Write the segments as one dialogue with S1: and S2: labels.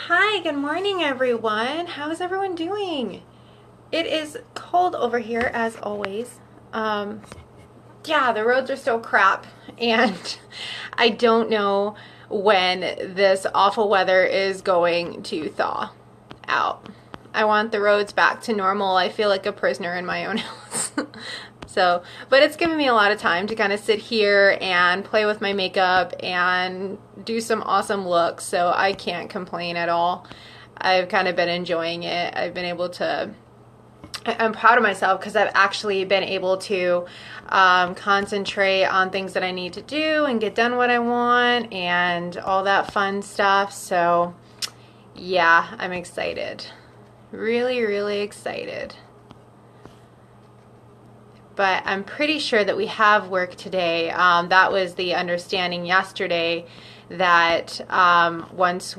S1: Hi, good morning everyone. How's everyone doing? It is cold over here as always. Um, yeah, the roads are so crap and I don't know when this awful weather is going to thaw out. I want the roads back to normal. I feel like a prisoner in my own house. So, but it's given me a lot of time to kind of sit here and play with my makeup and do some awesome looks, so I can't complain at all. I've kind of been enjoying it. I'm proud of myself because I've actually been able to concentrate on things that I need to do and get done what I want and all that fun stuff. So yeah, I'm excited. Really, really excited. But I'm pretty sure that we have work today. That was the understanding yesterday that once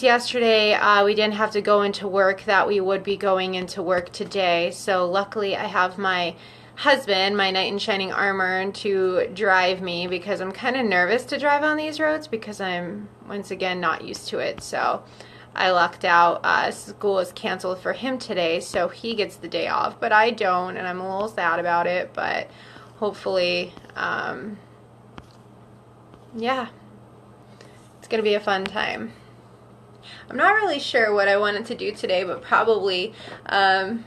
S1: yesterday we didn't have to go into work, that we would be going into work today. So luckily I have my husband, my knight in shining armor, to drive me because I'm kind of nervous to drive on these roads because I'm once again not used to it. So I lucked out. School is canceled for him today, so he gets the day off, but I don't, and I'm a little sad about it, but hopefully, yeah, it's going to be a fun time. I'm not really sure what I wanted to do today, but probably I'm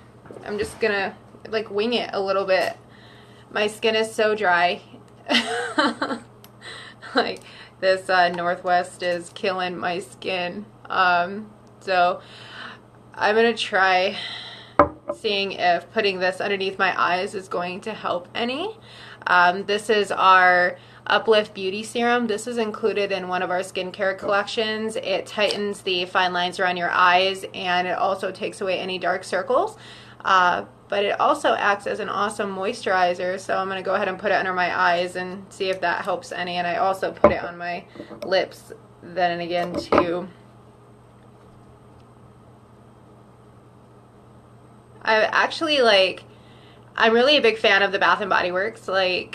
S1: just going to like wing it a little bit. My skin is so dry. Like this Northwest is killing my skin. So I'm gonna try seeing if putting this underneath my eyes is going to help any. This is our Uplift Beauty Serum. This is included in one of our skincare collections. It tightens the fine lines around your eyes and it also takes away any dark circles. But it also acts as an awesome moisturizer, so I'm going to go ahead and put it under my eyes and see if that helps any. And I also put it on my lips then and again too. I'm really a big fan of the Bath and Body Works, the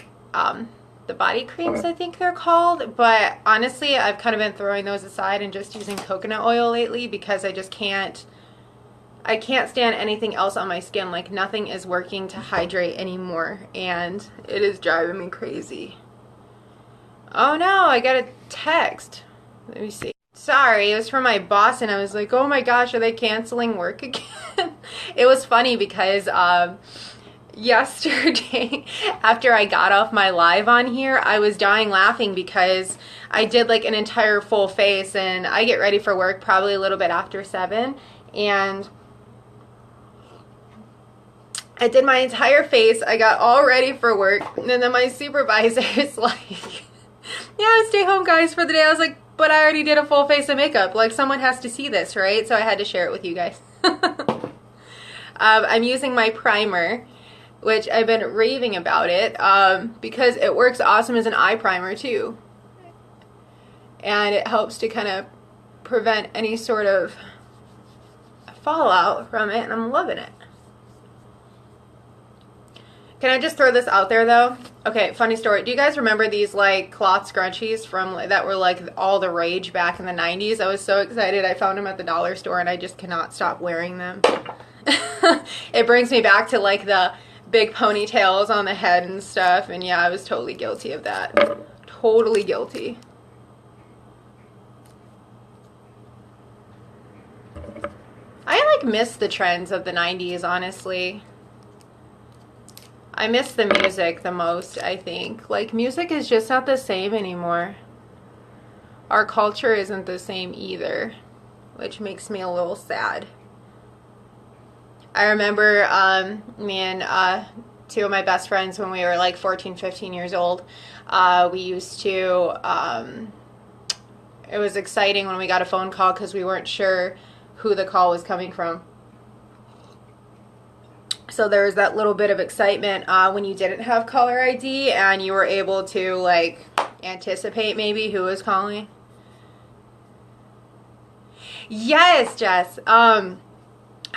S1: body creams, I think they're called, but honestly I've kind of been throwing those aside and just using coconut oil lately because I can't stand anything else on my skin. Like nothing is working to hydrate anymore and it is driving me crazy. Oh no, I got a text. Let me see. Sorry, it was from my boss and I was like, oh my gosh, are they canceling work again? It was funny because yesterday after I got off my live on here, I was dying laughing because I did like an entire full face and I get ready for work probably a little bit after 7 and I did my entire face. I got all ready for work and then my supervisor is like, yeah, stay home guys for the day. I was like, but I already did a full face of makeup. Like someone has to see this, right? So I had to share it with you guys. I'm using my primer, which I've been raving about it because it works awesome as an eye primer too. And it helps to kind of prevent any sort of fallout from it, and I'm loving it. Can I just throw this out there though? Okay, funny story. Do you guys remember these like cloth scrunchies from that were like all the rage back in the 90s? I was so excited. I found them at the dollar store and I just cannot stop wearing them. It brings me back to like the big ponytails on the head and stuff, and yeah, I was totally guilty of that. Totally guilty. I like miss the trends of the 90s, honestly. I miss the music the most, I think. Like, music is just not the same anymore. Our culture isn't the same either, which makes me a little sad. I remember me and two of my best friends when we were like 14, 15 years old, we used to, it was exciting when we got a phone call because we weren't sure who the call was coming from. So there was that little bit of excitement when you didn't have caller ID and you were able to like anticipate maybe who was calling. Yes, Jess.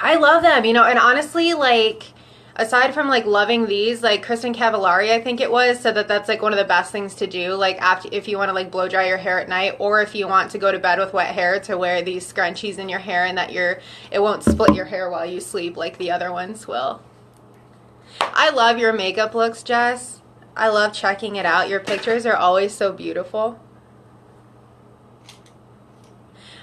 S1: I love them, you know, and honestly, like, aside from like loving these, like Kristen Cavallari, I think it was, said that that's like one of the best things to do, like after, if you want to like blow dry your hair at night, or if you want to go to bed with wet hair, to wear these scrunchies in your hair, and that it won't split your hair while you sleep like the other ones will. I love your makeup looks, Jess. I love checking it out. Your pictures are always so beautiful.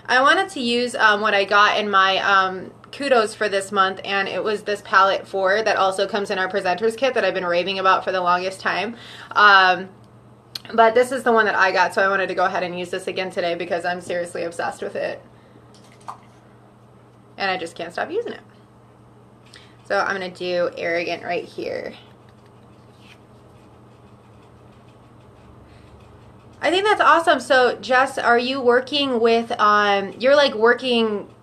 S1: I wanted to use what I got in my Kudos for this month, and it was this palette 4 that also comes in our presenters kit that I've been raving about for the longest time. But this is the one that I got, so I wanted to go ahead and use this again today because I'm seriously obsessed with it. And I just can't stop using it. So I'm going to do Arrogant right here. I think that's awesome. So Jess, are you working with, you're like working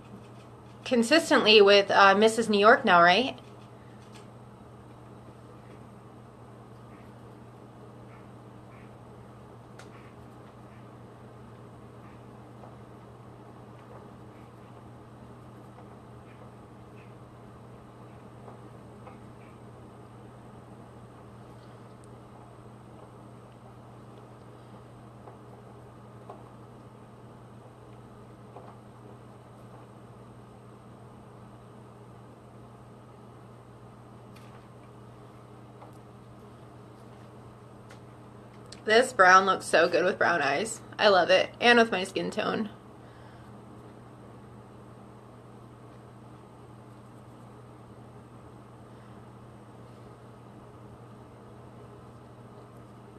S1: consistently with Mrs. New York now, right? This brown looks so good with brown eyes. I love it. And with my skin tone.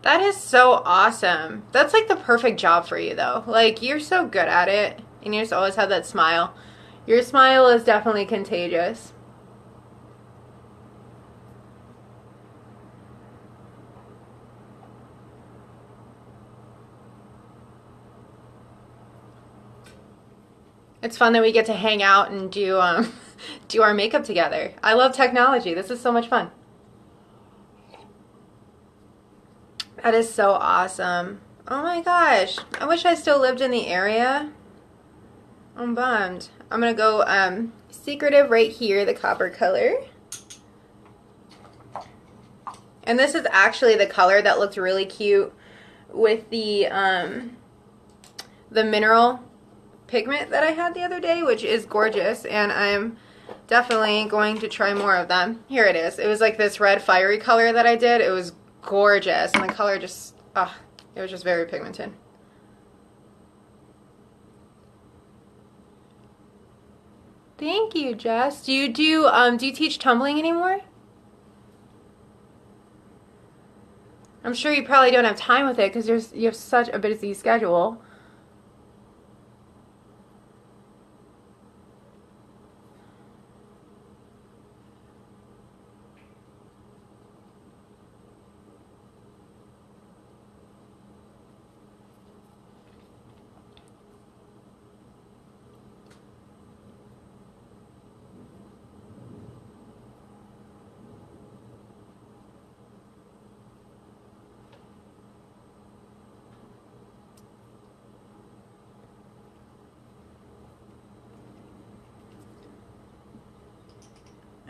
S1: That is so awesome. That's like the perfect job for you though. Like, you're so good at it. And you just always have that smile. Your smile is definitely contagious. It's fun that we get to hang out and do do our makeup together. I love technology. This is so much fun. That is so awesome. Oh my gosh. I wish I still lived in the area. I'm bummed. I'm going to go Secretive right here, the copper color. And this is actually the color that looked really cute with the mineral pigment that I had the other day, which is gorgeous, and I'm definitely going to try more of them. Here it is. It was like this red fiery color that I did. It was gorgeous, and the color just, it was just very pigmented. Thank you, Jess. Do you teach tumbling anymore? I'm sure you probably don't have time with it because you have such a busy schedule.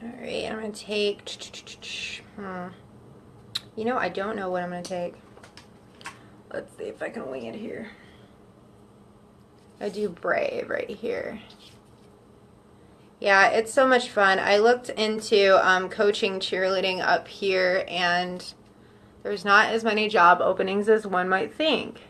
S1: Alright, I'm going to take, you know, I don't know what I'm going to take. Let's see if I can wing it here. I do Brave right here. Yeah, it's so much fun. I looked into coaching cheerleading up here, and there's not as many job openings as one might think.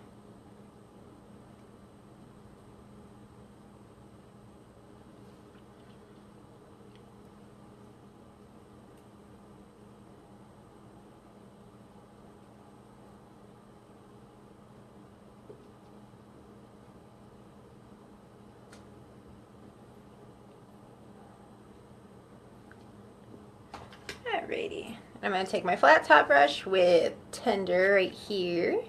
S1: Alrighty. I'm going to take my flat top brush with Tender right here.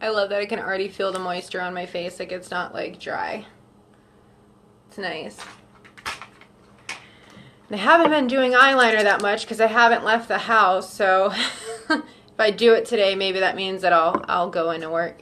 S1: I love that I can already feel the moisture on my face. Like it's not like dry. It's nice. And I haven't been doing eyeliner that much because I haven't left the house. So if I do it today, maybe that means that I'll go into work.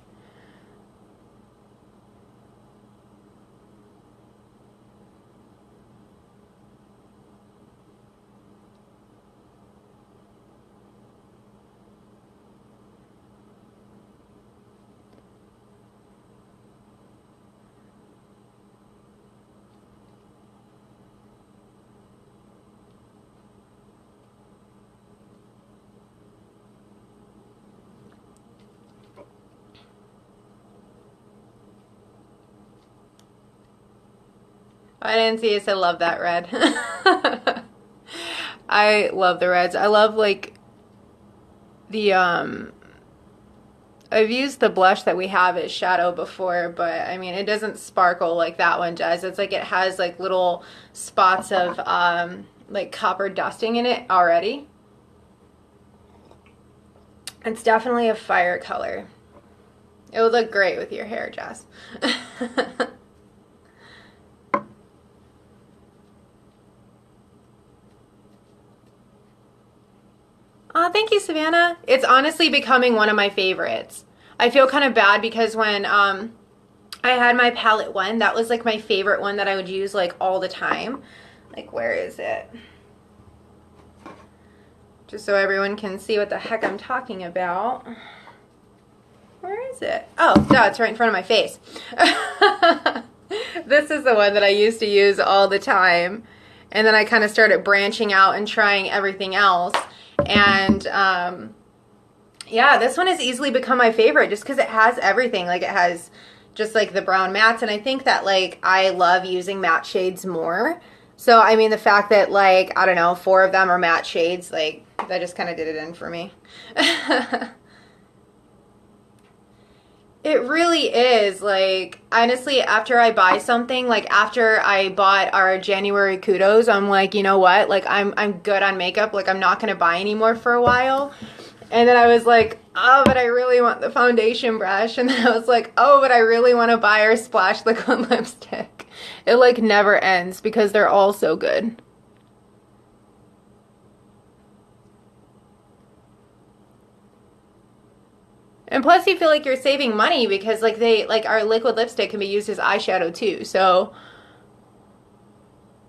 S1: I didn't see it. I love that red. I love the reds. I love like the I've used the blush that we have as shadow before, but I mean it doesn't sparkle like that one does. It's like it has like little spots of like copper dusting in it already. It's definitely a fire color. It would look great with your hair, Jess. Thank you, Savannah. It's honestly becoming one of my favorites. I feel kind of bad because when I had my palette one, that was like my favorite one that I would use like all the time. Like, where is it? Just so everyone can see what the heck I'm talking about. Where is it? Oh, duh, it's right in front of my face. This is the one that I used to use all the time. And then I kind of started branching out and trying everything else. And yeah, this one has easily become my favorite just because it has everything. Like it has just like the brown mattes, and I think that like I love using matte shades more. So I mean the fact that like, I don't know, 4 of them are matte shades, like that just kind of did it in for me. It really is. Like, honestly, after I buy something, like after I bought our January Kudos, I'm like, you know what? Like, I'm good on makeup. Like, I'm not going to buy anymore for a while. And then I was like, oh, but I really want the foundation brush. And then I was like, oh, but I really want to buy our Splash Liquid Lipstick. It, like, never ends because they're all so good. And plus you feel like you're saving money because like our liquid lipstick can be used as eyeshadow too. So,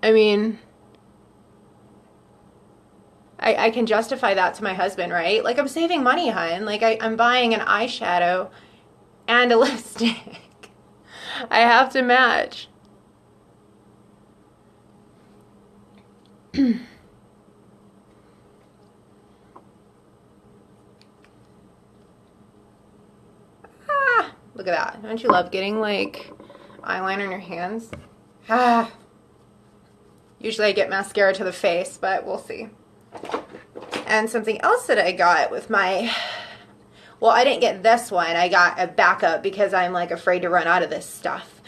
S1: I mean, I can justify that to my husband, right? Like I'm saving money, hun. Like I'm buying an eyeshadow and a lipstick. I have to match. Look at that. Don't you love getting like eyeliner in your hands? Usually I get mascara to the face, but we'll see. And something else that I got with my, well, I didn't get this one. I got a backup because I'm like afraid to run out of this stuff.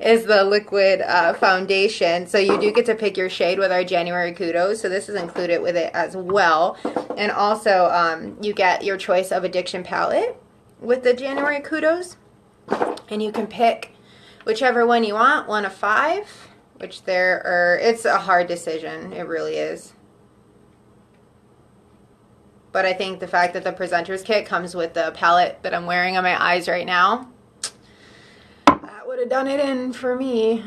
S1: Is the liquid foundation. So you do get to pick your shade with our January Kudos. So this is included with it as well. And also you get your choice of Addiction palette with the January Kudos, and you can pick whichever one you want, 1 of 5, which there are, it's a hard decision, it really is. But I think the fact that the Presenters Kit comes with the palette that I'm wearing on my eyes right now, that would have done it in for me.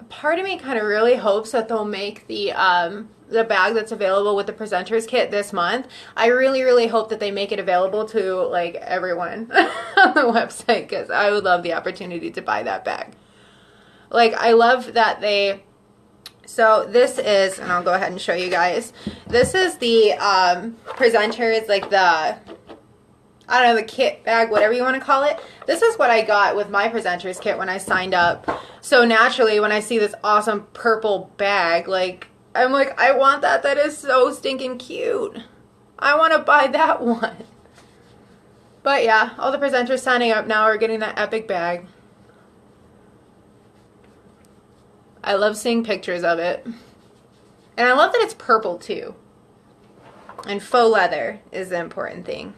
S1: Part of me kind of really hopes that they'll make the bag that's available with the Presenters Kit this month. I really, really hope that they make it available to like everyone on the website because I would love the opportunity to buy that bag. Like I love that they, so this is, and I'll go ahead and show you guys. This is the Presenters, like the, I don't know, the kit bag, whatever you want to call it. This is what I got with my Presenters Kit when I signed up. So naturally, when I see this awesome purple bag, like, I'm like, I want that. That is so stinking cute. I want to buy that one. But yeah, all the presenters signing up now are getting that epic bag. I love seeing pictures of it. And I love that it's purple too. And faux leather is the important thing.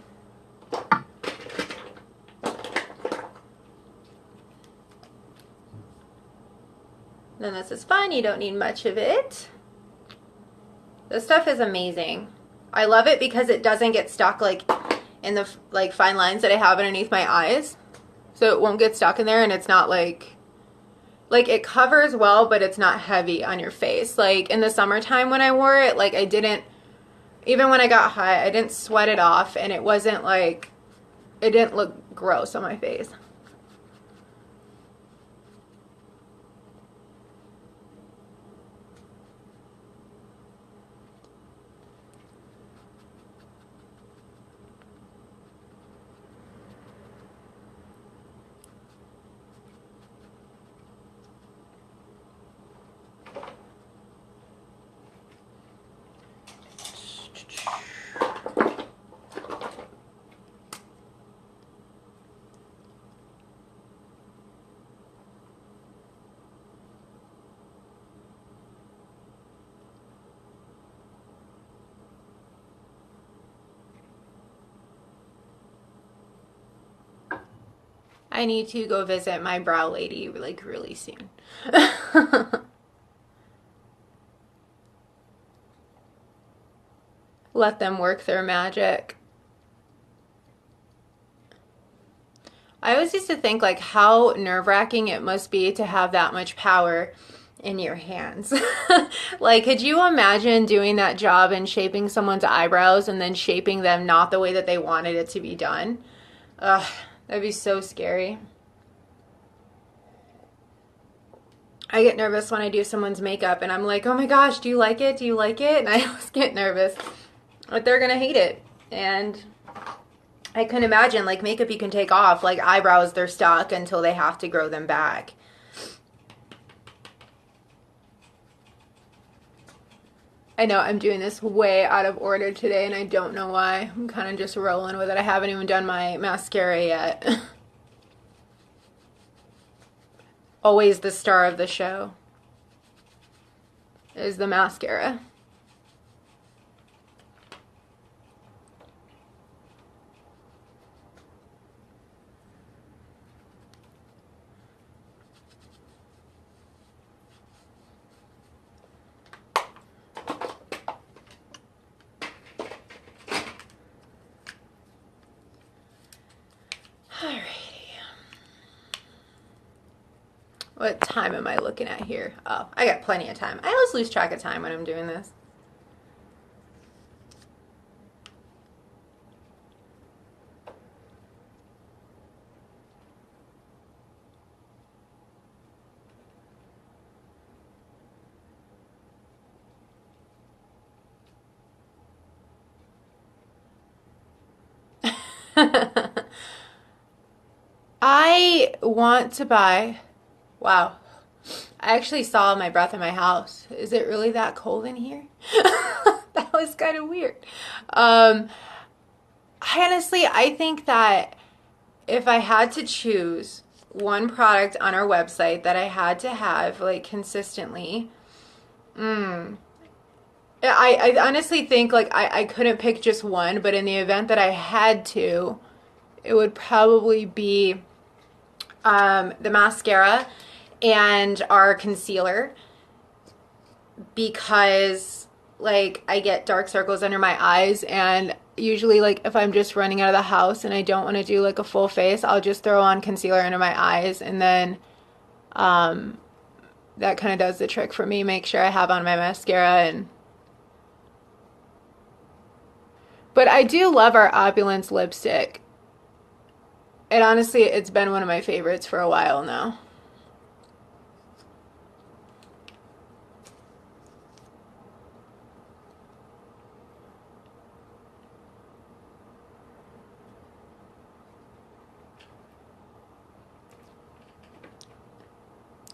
S1: Then this is fun. You don't need much of it. This stuff is amazing. I love it because it doesn't get stuck like in the like fine lines that I have underneath my eyes. So it won't get stuck in there, and it's not like it covers well, but it's not heavy on your face. Like in the summertime when I wore it, like I didn't, even when I got hot, I didn't sweat it off, and it wasn't like, it didn't look gross on my face. I need to go visit my brow lady like really soon. Let them work their magic. I always used to think like how nerve-wracking it must be to have that much power in your hands. Like, could you imagine doing that job and shaping someone's eyebrows and then shaping them not the way that they wanted it to be done? Ugh, that'd be so scary. I get nervous when I do someone's makeup and I'm like, oh my gosh, do you like it? Do you like it? And I always get nervous that they're gonna hate it. And I couldn't imagine, like, makeup you can take off, like eyebrows, they're stuck until they have to grow them back. I know I'm doing this way out of order today and I don't know why. I'm kind of just rolling with it. I haven't even done my mascara yet. Always the star of the show is the mascara. Alrighty. What time am I looking at here? Oh, I got plenty of time. I always lose track of time when I'm doing this. I want to buy, wow, I actually saw my breath in my house. Is it really that cold in here? That was kind of weird. Honestly, I think that if I had to choose one product on our website that I had to have like consistently, I honestly think like I couldn't pick just one, but in the event that I had to, it would probably be the mascara and our concealer, because like I get dark circles under my eyes, and usually like if I'm just running out of the house and I don't want to do like a full face, I'll just throw on concealer under my eyes, and then that kind of does the trick for me. Make sure I have on my mascara. And but I do love our Opulence lipstick. And honestly, it's been one of my favorites for a while now.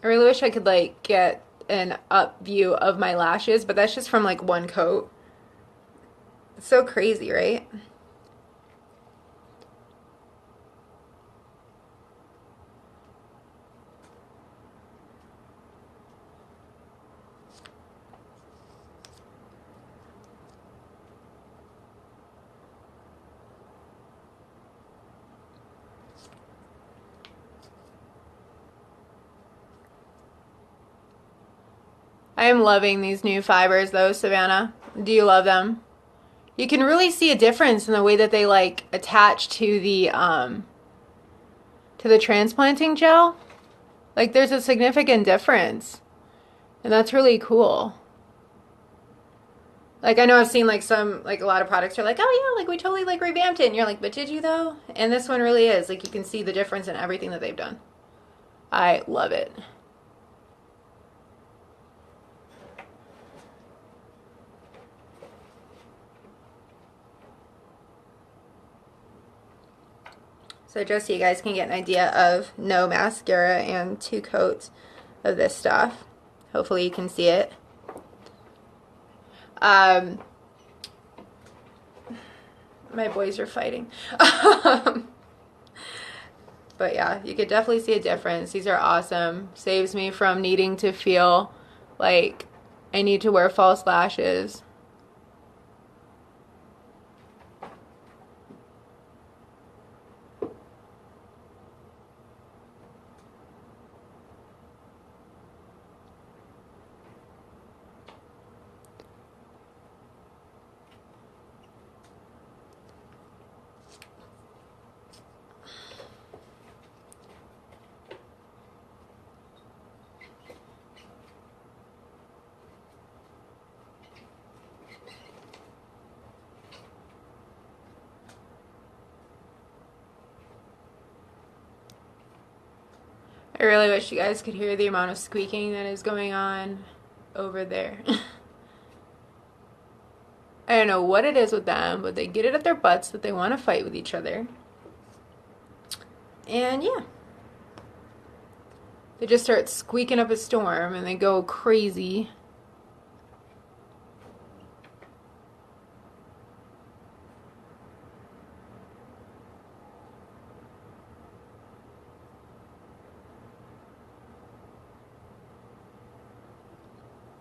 S1: I really wish I could like get an up view of my lashes, but that's just from like one coat. It's so crazy, right? I am loving these new fibers though, Savannah. Do you love them? You can really see a difference in the way that they like attach to the transplanting gel. Like there's a significant difference. And that's really cool. Like I know I've seen like some, like a lot of products are like, oh yeah, like we totally like revamped it. And you're like, but did you though? And this one really is. Like you can see the difference in everything that they've done. I love it. So just so you guys can get an idea of no mascara and 2 coats of this stuff. Hopefully you can see it. My boys are fighting. But yeah, you could definitely see a difference. These are awesome. Saves me from needing to feel like I need to wear false lashes. I really wish you guys could hear the amount of squeaking that is going on over there. I don't know what it is with them, but they get it at their butts that they want to fight with each other. And yeah. They just start squeaking up a storm and they go crazy.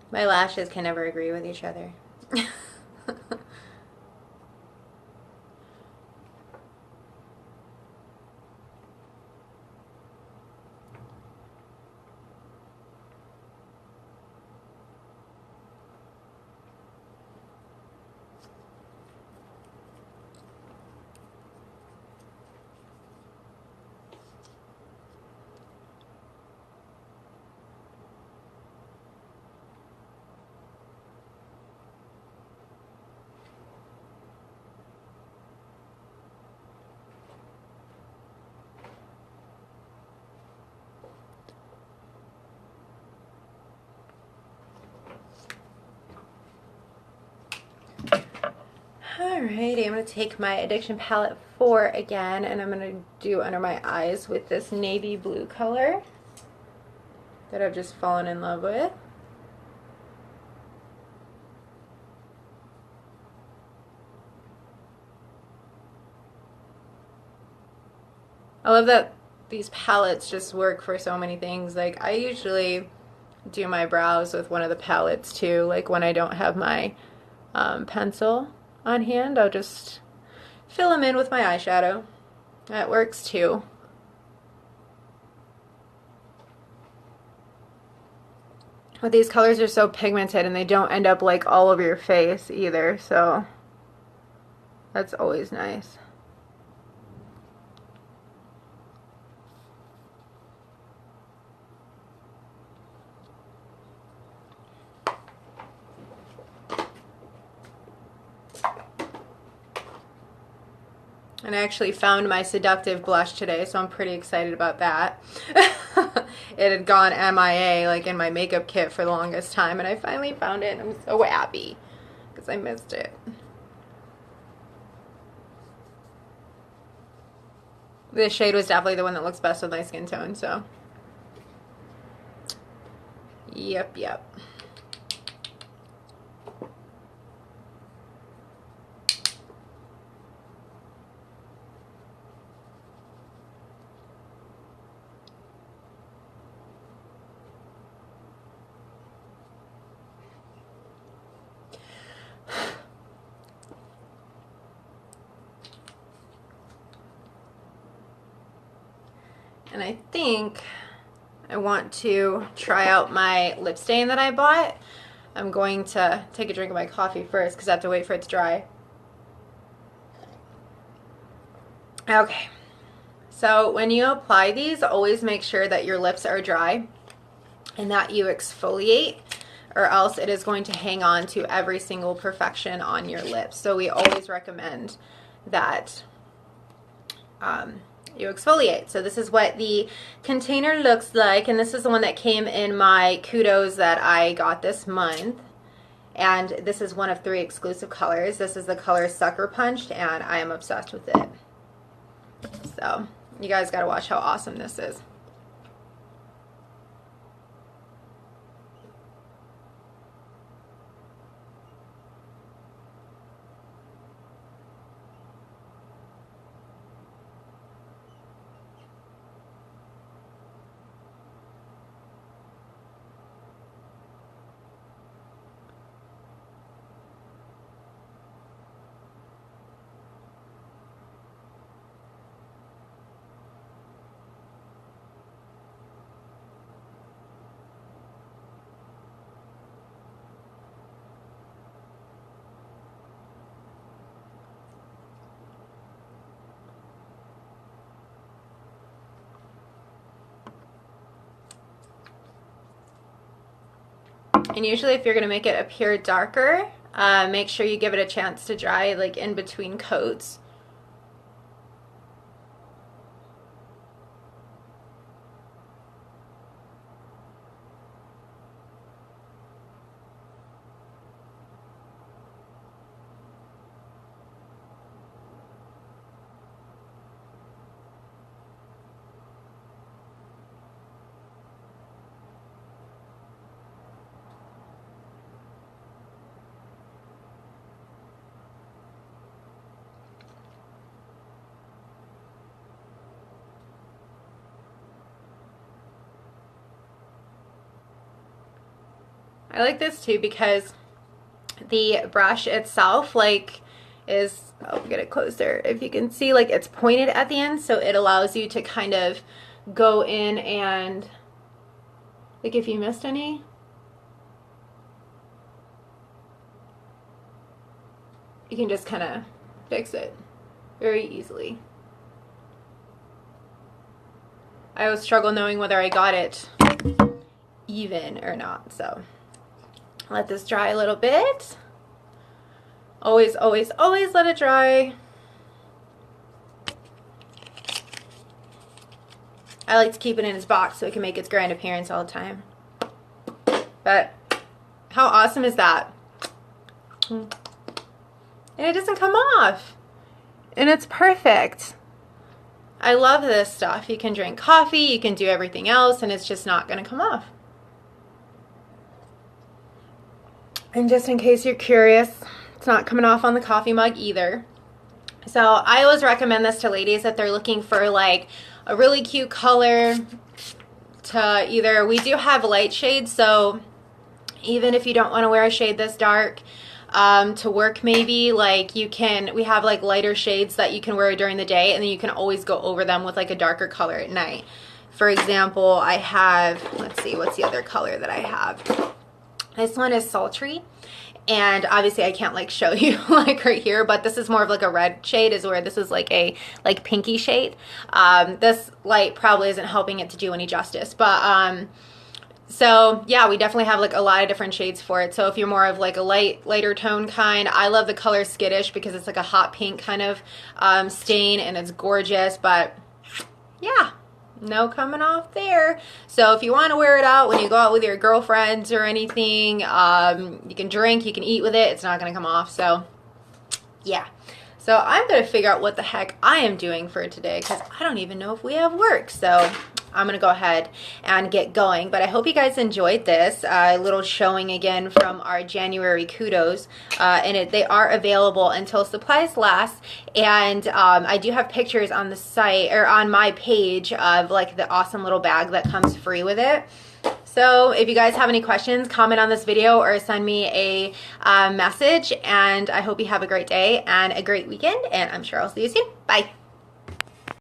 S1: My lashes can never agree with each other. Alrighty, I'm going to take my Addiction Palette 4 again, and I'm going to do under my eyes with this navy blue color that I've just fallen in love with. I love that these palettes just work for so many things. Like I usually do my brows with one of the palettes too, like when I don't have my pencil on hand, I'll just fill them in with my eyeshadow. That works too. But these colors are so pigmented and they don't end up like all over your face either, so that's always nice. And I actually found my seductive blush today, so I'm pretty excited about that. It had gone MIA, like in my makeup kit for the longest time, and I finally found it, and I'm so happy because I missed it. This shade was definitely the one that looks best with my skin tone, so Yep, yep. And I think I want to try out my lip stain that I bought. I'm going to take a drink of my coffee first because I have to wait for it to dry. Okay, so when you apply these, always make sure that your lips are dry and that you exfoliate, or else it is going to hang on to every single perfection on your lips. So we always recommend that you exfoliate. So this is what the container looks like, and this is the one that came in my Kudos that I got this month. And this is one of 3 exclusive colors. This is the color Sucker Punched, and I am obsessed with it. So you guys gotta watch how awesome this is. And usually if you're going to make it appear darker, make sure you give it a chance to dry, like in between coats. I like this too because the brush itself is, I'll get it closer, if you can see, like it's pointed at the end, so it allows you to kind of go in and, like, if you missed any, you can just kind of fix it very easily. I always struggle knowing whether I got it even or not, so let this dry a little bit. Always, always, always let it dry. I like to keep it in its box so it can make its grand appearance all the time. But how awesome is that? And it doesn't come off. And it's perfect. I love this stuff. You can drink coffee, you can do everything else, and it's just not going to come off. And just in case you're curious, it's not coming off on the coffee mug either. So I always recommend this to ladies that they're looking for like a really cute color to either, we do have light shades, so even if you don't want to wear a shade this dark to work, maybe like you can, we have like lighter shades that you can wear during the day, and then you can always go over them with like a darker color at night. For example, I have, let's see, what's the other color that I have? This one is Sultry, and obviously I can't like show you like right here, but this is more of like a red shade, is where this is like a like pinky shade. This light probably isn't helping it to do any justice, but so yeah, we definitely have like a lot of different shades for it. So if you're more of like a lighter tone kind, I love the color Skittish because it's like a hot pink kind of stain, and it's gorgeous. But yeah, no coming off there. So if you want to wear it out when you go out with your girlfriends or anything, you can drink, you can eat with it, it's not going to come off. So yeah, so I'm going to figure out what the heck I am doing for today, because I don't even know if we have work. So I'm gonna go ahead and get going. But I hope you guys enjoyed this little showing again from our January Kudos, and they are available until supplies last. And I do have pictures on the site or on my page of like the awesome little bag that comes free with it. So if you guys have any questions, comment on this video or send me a message. And I hope you have a great day and a great weekend, and I'm sure I'll see you soon. Bye.